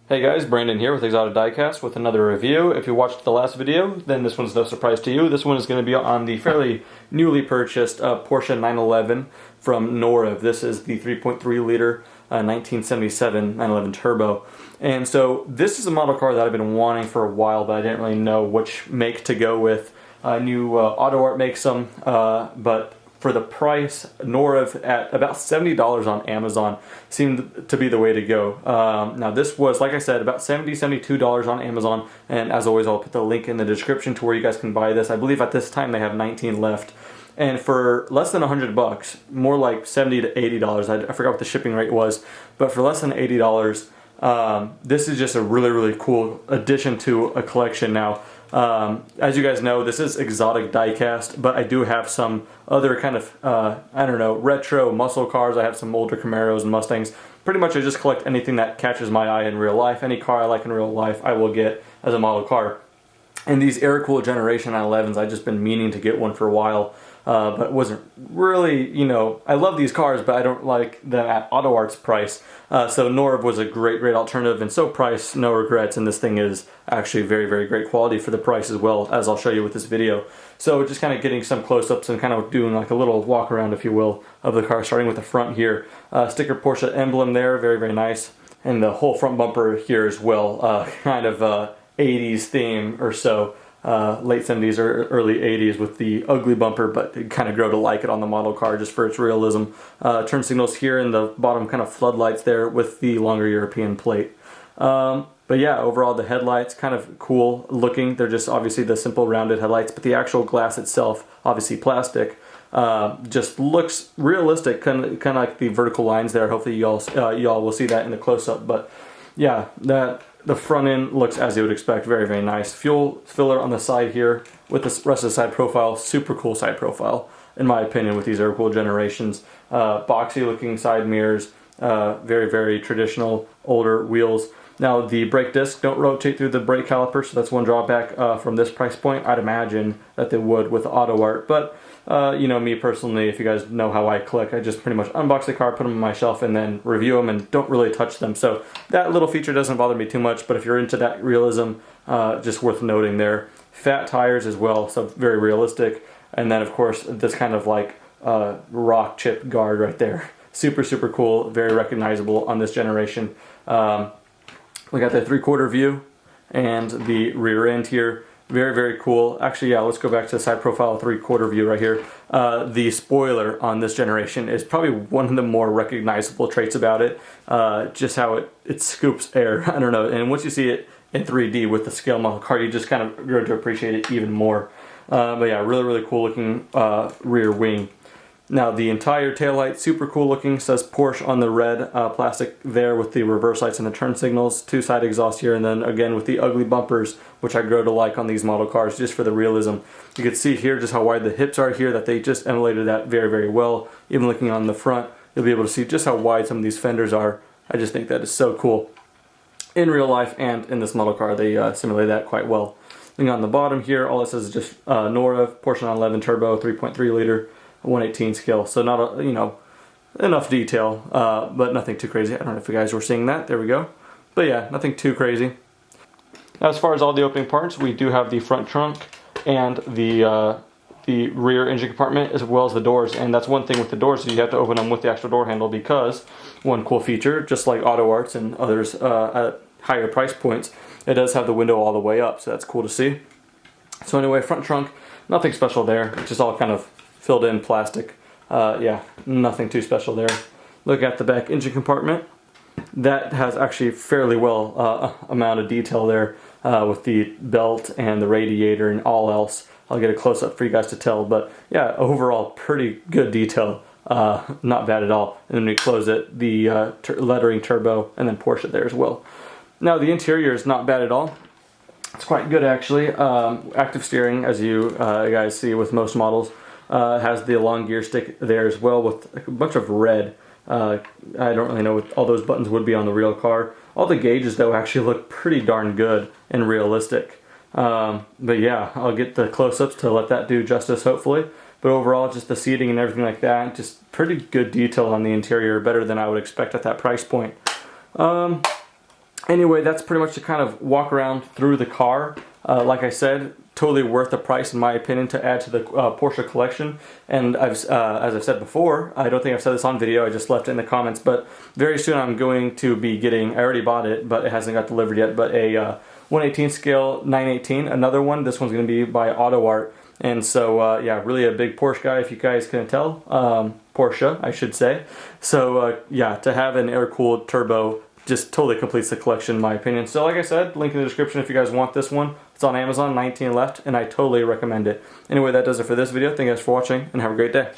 Hey guys, Brandon here with Exotic Diecast with another review. If you watched the last video, then this one's no surprise to you. This one is going to be on the fairly newly purchased Porsche 911 from Norev. This is the 3.3 liter 1977 911 Turbo. And so this is a model car that I've been wanting for a while, but I didn't really know which make to go with. I knew Auto Art makes them, but for the price, Norev at about $70 on Amazon seemed to be the way to go. Now this was, like I said, about $72 on Amazon, and as always I'll put the link in the description to where you guys can buy this. I believe at this time they have 19 left. And for less than $100, more like $70 to $80, I forgot what the shipping rate was, but for less than $80, this is just a really cool addition to a collection now. As you guys know, this is Exotic Diecast, but I do have some other kind of, I don't know, retro muscle cars. I have some older Camaros and Mustangs. Pretty much I just collect anything that catches my eye in real life. Any car I like in real life, I will get as a model car. And these air-cooled Generation 911s, I've just been meaning to get one for a while, but wasn't really, you know, I love these cars, but I don't like them at Auto Art's price. So Norev was a great alternative, and so price, no regrets, and this thing is actually very great quality for the price as well, as I'll show you with this video. So just kind of getting some close-ups and kind of doing like a little walk around, if you will, of the car, starting with the front here. Sticker Porsche emblem there, very nice, and the whole front bumper here as well, kind of 80s theme or so. Late 70s or early 80s with the ugly bumper, but it kind of grow to like it on the model car just for its realism. Turn signals here in the bottom, kind of floodlights there with the longer European plate. But yeah, overall the headlights kind of cool looking. They're just obviously the simple rounded headlights, but the actual glass itself, obviously plastic, just looks realistic, kind of like the vertical lines there. Hopefully y'all will see that in the close-up. But yeah, the front end looks as you would expect, very nice. Fuel filler on the side here with the rest of the side profile, super cool side profile in my opinion with these air-cooled Generations. Boxy looking side mirrors, very traditional older wheels. Now the brake discs don't rotate through the brake caliper, so that's one drawback from this price point. I'd imagine that they would with Auto Art, but you know me personally, if you guys know how I collect, I just pretty much unbox the car, put them on my shelf, and then review them and don't really touch them. So that little feature doesn't bother me too much, but if you're into that realism, just worth noting there. Fat tires as well, so very realistic. And then of course this kind of like rock chip guard right there. Super cool, very recognizable on this generation. We got the 3/4 view and the rear end here. Very cool. Actually, yeah, let's go back to the side profile 3/4 view right here. The spoiler on this generation is probably one of the more recognizable traits about it. Just how it scoops air. I don't know. And once you see it in 3D with the scale model car, you just kind of grow to appreciate it even more. But yeah, really cool looking rear wing. Now the entire taillight, super cool looking, says Porsche on the red plastic there with the reverse lights and the turn signals, two-side exhaust here, and then again with the ugly bumpers, which I grow to like on these model cars just for the realism. You can see here just how wide the hips are here, that they just emulated that very well. Even looking on the front, you'll be able to see just how wide some of these fenders are. I just think that is so cool. In real life and in this model car, they simulate that quite well. Looking on the bottom here, all it says is just Norev Porsche 911 Turbo 3.3 liter. 1/18 scale, so not you know, enough detail, but nothing too crazy. I don't know if you guys were seeing that. There we go. But yeah, nothing too crazy. As far as all the opening parts, we do have the front trunk and the rear engine compartment, as well as the doors. And that's one thing with the doors, so you have to open them with the actual door handle, because one cool feature, just like Auto Arts and others at higher price points, it does have the window all the way up, so that's cool to see. So anyway, front trunk, nothing special there. It's just all kind of filled in plastic. Yeah, nothing too special there. Look at the back engine compartment. That has actually fairly well amount of detail there with the belt and the radiator and all else. I'll get a close-up for you guys to tell, but yeah, overall pretty good detail. Not bad at all. And then we close it, the lettering Turbo, and then Porsche there as well. Now the interior is not bad at all. It's quite good actually. Active steering, as you guys see with most models. Has the long gear stick there as well with a bunch of red. I don't really know what all those buttons would be on the real car. All the gauges though actually look pretty darn good and realistic. But yeah, I'll get the close-ups to let that do justice hopefully. But overall, just the seating and everything like that, just pretty good detail on the interior, better than I would expect at that price point. Anyway, that's pretty much to kind of walk around through the car. Like I said, totally worth the price in my opinion to add to the Porsche collection. And as I've said before, I don't think I've said this on video, I just left it in the comments, but very soon I'm going to be getting, I already bought it, but it hasn't got delivered yet, but a 1/18 scale 918, another one. This one's going to be by Auto Art. And so, yeah, really a big Porsche guy, if you guys couldn't tell. Porsche, I should say. So, yeah, to have an air-cooled turbo just totally completes the collection in my opinion. So like I said, link in the description if you guys want this one. It's on Amazon, 19 left, and I totally recommend it. Anyway, that does it for this video. Thank you guys for watching, and have a great day.